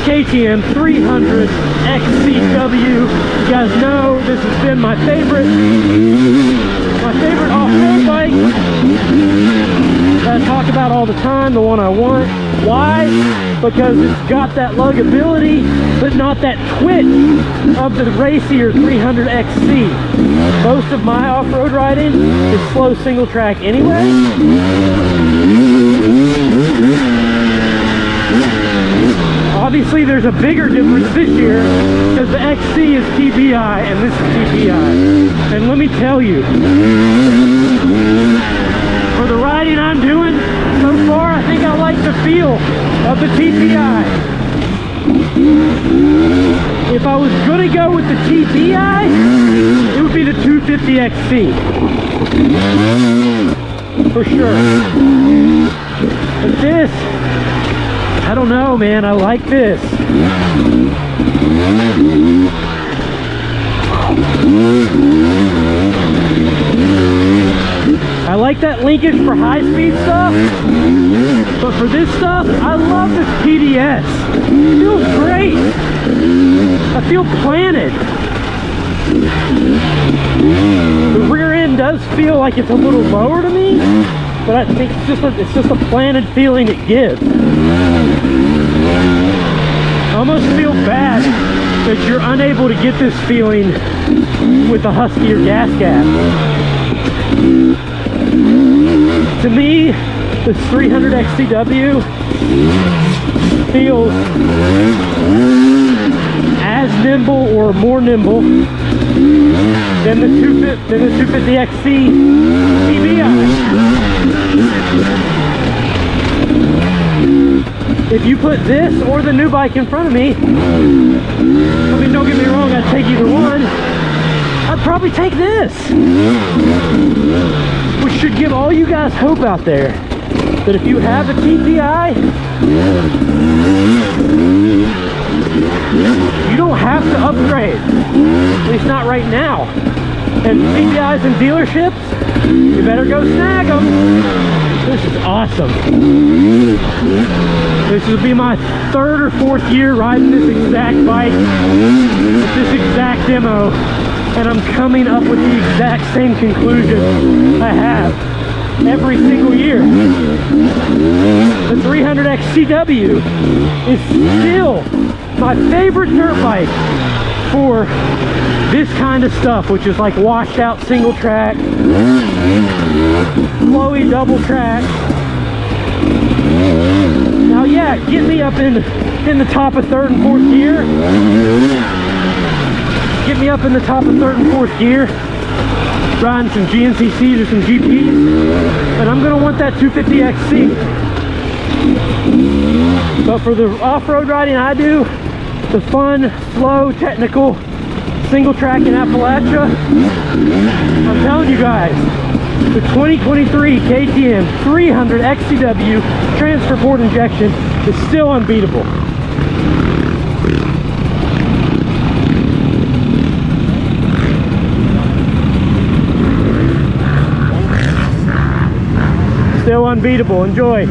KTM 300 XCW. You guys know this has been my favorite off-road bike that I talk about all the time, the one I want. Why? Because it's got that luggability, but not that twitch of the racier 300 XC. Most of my off-road riding is slow single track anyway. Obviously there's a bigger difference this year because the XC is TBI and this is TBI. And let me tell you, for the riding I'm doing so far, I think I like the feel of the TBI. If I was gonna go with the TBI, it would be the 250 XC. For sure. But this, I don't know, man. I like this. I like that linkage for high-speed stuff, but for this stuff, I love this PDS. It feels great. I feel planted. The rear end does feel like it's a little lower to me, but I think it's just a planted feeling it gives. I almost feel bad that you're unable to get this feeling with the huskier gas gap. To me, this 300 XCW feels as nimble or more nimble than the 250 XC TBI. If you put this or the new bike in front of me, I mean, don't get me wrong, I'd take either one. I'd probably take this, which should give all you guys hope out there that if you have a TBI, you don't have to upgrade, at least not right now. And TBIs in dealerships, you better go snag them. This is awesome. This will be my third or fourth year riding this exact bike with this exact demo, and I'm coming up with the exact same conclusion I have every single year. The 300 XCW is still my favorite dirt bike for this kind of stuff, which is like washed out single track, flowy double track. Now yeah, get me up in the top of third and fourth gear. Get me up in the top of third and fourth gear, riding some GNCCs or some GPs, and I'm gonna want that 250 XC. But for the off-road riding I do, the fun, slow, technical, single track in Appalachia, I'm telling you guys, the 2023 KTM 300 XCW transfer board injection is still unbeatable. Still unbeatable. Enjoy.